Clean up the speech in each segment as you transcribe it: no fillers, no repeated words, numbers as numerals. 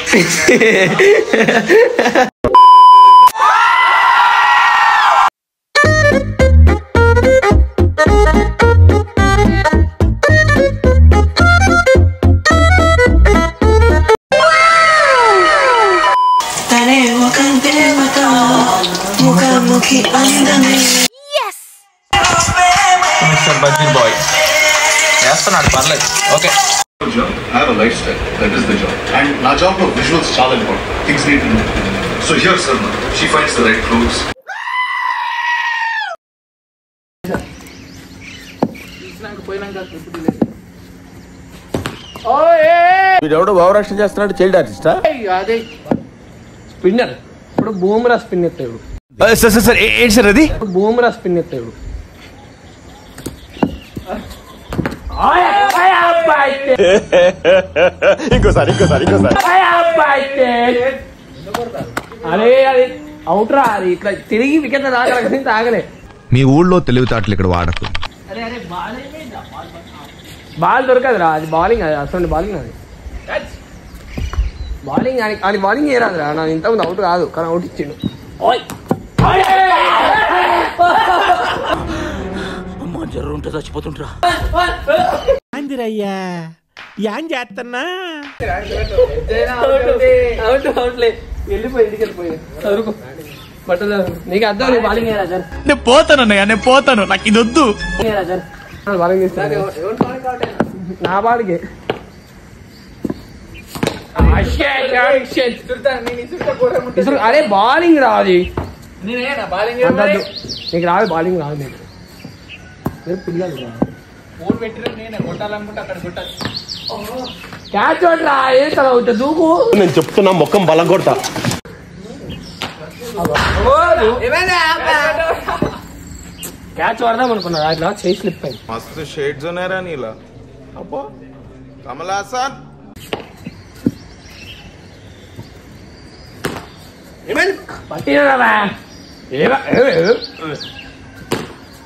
Mr. Bajji boy. చేస్తున్నాడు పర్లేదు. Okay. I have a lifestyle. That is the job. And my job of visuals చాలా important. Things need to know. So here, Sarma, she finds the right clothes. వీడెవడో భావరక్షణ చేస్తున్నాడు, child ఆర్టిస్టా? అదే spinner. ఇప్పుడు Bumrah spin ఎత్తాడు. Sir ఏంటి sir అది? Bumrah spin ఎత్తాడు. ఇంకోసారి అరే అది అవుట్ రా, అది ఇట్లా తిరిగి వికెట్ తాగలే. మీ ఊళ్ళో తెలివితేటలు ఇక్కడ వాడకు. బాల్ దొరకదు రా, అది బౌలింగ్. అది అసలు బౌలింగ్. అది బౌలింగ్. అది బౌలింగ్ చేయరాదురా. నాకు ఇంతకుముందు అవుట్ కాదు, కానీ అవుట్ ఇచ్చిండు. జర్రుంటే చచ్చిపోతుంటరా. అందిరయ్యా ఏం చేస్తున్నా? వెళ్ళిపోయి ఇంటికి వెళ్ళిపోయి చదువుకో. బట్టలు నీకు అర్థం. బౌలింగ్ చేయరా సార్? నేను పోతానన్నయ్యా, నేను పోతాను, నాకు ఇది వద్దు. బౌలింగ్ చేస్తాను నా బాడికి. అరే బౌలింగ్ రాదు నీకు, రాదు బౌలింగ్ రాదు నీకు. పిల్లలు క్యాచ్ రా, ఏ తర్వాత దూకు. నేను చెప్తున్నా, మొక్కం బలం కొడతా. క్యాచ్ పడదాం అనుకున్నా, అట్లా చేయి స్లిప్ అయింది. మస్తు షేడ్స్ ఉన్నాయరా నీలా. అబ్బో కమల్ హాసన్. పట్టినా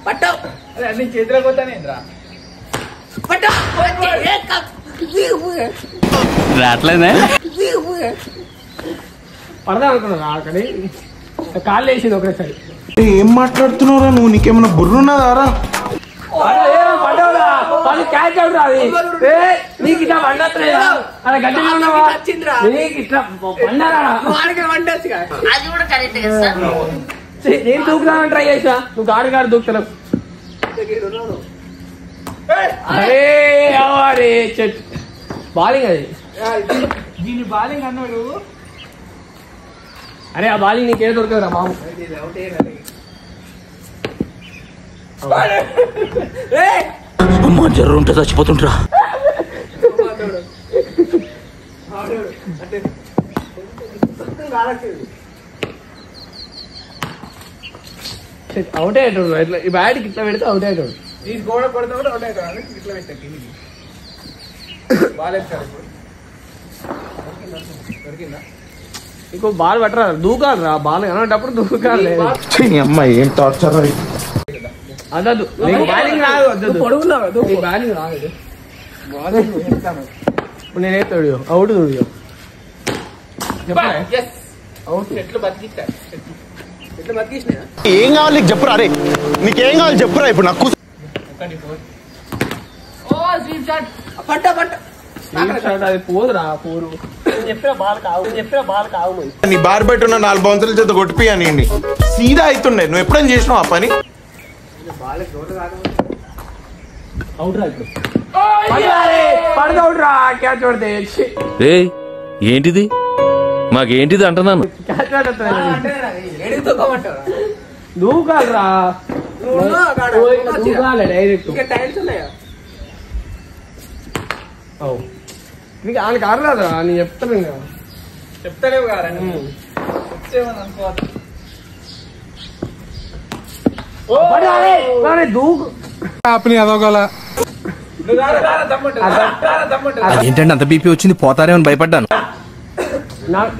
పట్టు అన్ని చేతిలో కొట్టానేంద్రా. రాట్లేదే పడదాం అనుకున్నా, కానీ కాళ్ళు వేసింది ఒకసారి. ఏం మాట్లాడుతున్నావురా నువ్వు? నీకేమన్నా బుర్రున్నదారా? క్యాచ్ అవుట్ రాదు నీకు. ఇట్లా వండట్లేదా? అలా గట్టిగా ఉన్నావా? నీకు ఇట్లా నేను దూకుదామని ట్రై చేసా, నువ్వు గాడు దూకుతున్నావు. అరే చెట్ బౌలింగ్ అది. దీని బౌలింగ్ అన్నాడు. అరే ఆ బౌలింగ్ నీకే దొరకదురా మాము. అమ్మా జర్రుంటే చచ్చిపోతుంటరా. అవుట్ అయ్యేటోడు. ఇట్లా ఈ బ్యాట్కి ఇట్లా పెడితే అవుట్ అయ్యేటోడు. గోడ పడితే కూడా అవుట్ అవుతాడు. ఇట్లా పెట్టాకి బాగాలేదు. దొరికిందా? ఇంకో బాల్ పట్టరా, దూకాలి రా. బాల్ అనేటప్పుడు దూకాలి. అమ్మాయి ఏం టార్చర్. అదదు నీకు బౌలింగ్ రాదు. పొడుగున్నావు బౌలింగ్ రాదు. ఇప్పుడు నేనే తోడియో అవుట్ తోడియో అవుట్. ఎట్లు బతికిస్తా, ఎట్లు బతికిస్తా. ఏం కావాలి నీకు చెప్పురా? అరే నీకేం కావాలి చెప్పురా ఇప్పుడు నాకు. అది పోదురా, పోరు. చెప్పిన బాల్ కావు. నీ బార్ బయట ఉన్న 4 బౌన్సర్ల చేత కొట్టిపోయానండి. సీదా అవుతుండే. నువ్వు ఎప్పుడైనా చేసినావు ఆ పని? ఏంటిది మాకేంటిది అంటున్నాను. దూకాలరా, దూకాలి డైరెక్ట్. నీకు ఆయన కారలేదా? నేను చెప్తాను. ఇంకా చెప్తాలేవు కదా దూకు. అదేంటంటే అంత బీపీ వచ్చింది, పోతారేమని భయపడ్డాను.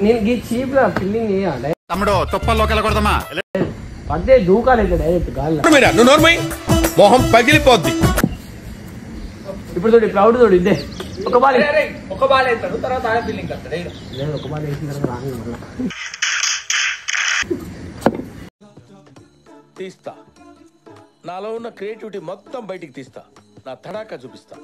నేను చీప్ గా ఫీలింగ్ చేయాలి. తమ్ముడు తొప్పల్లోకి వెళ్ళకూడదమ్మా. పడితే దూకాలి డైరెక్ట్ గాలి. మొహం పగిలిపోద్ది. ఇప్పుడు తోడి ప్రౌడ్ తోడి ఇద్దే. ఒక బాల్ వేస్తాడు తర్వాత ఆయన ఫీల్డింగ్ వస్తాడు. తీస్తా, నాలో ఉన్న క్రియేటివిటీ మొత్తం బయటికి తీస్తా, నా తడాకా చూపిస్తా.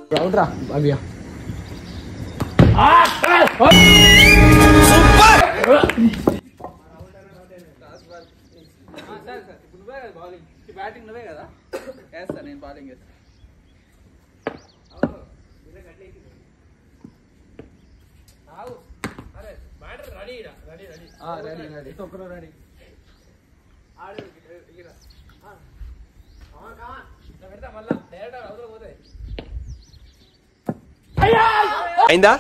బ్యాటింగ్ నువ్వే కదా వేస్తా, నేను బౌలింగ్ వేస్తా. అయిందా?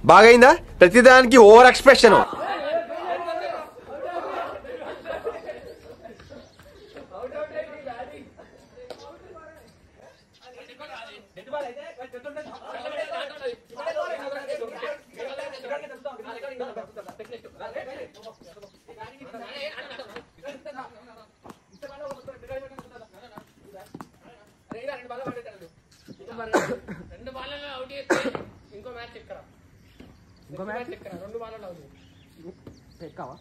బాగైందా? ప్రతిదానికి ఓవర్ ఎక్స్ప్రెషన్. రెండు బాల్లో అవుట్ చేస్తే ఇంకో మ్యాచ్ ఎక్కరా, ఇంకో మ్యాచ్ ఎక్కరా, రెండు బాల్లో అవుట్ ఎక్కావా?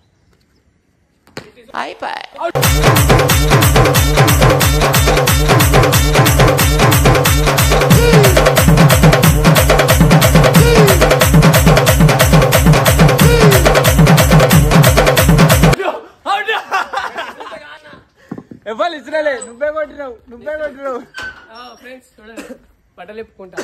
ఎవరు ఇచ్చినలే, నువ్వే కొట్టినావు. ఫ్రెండ్స్ చూడండి, బట్టలు ఇప్పుకుంటా.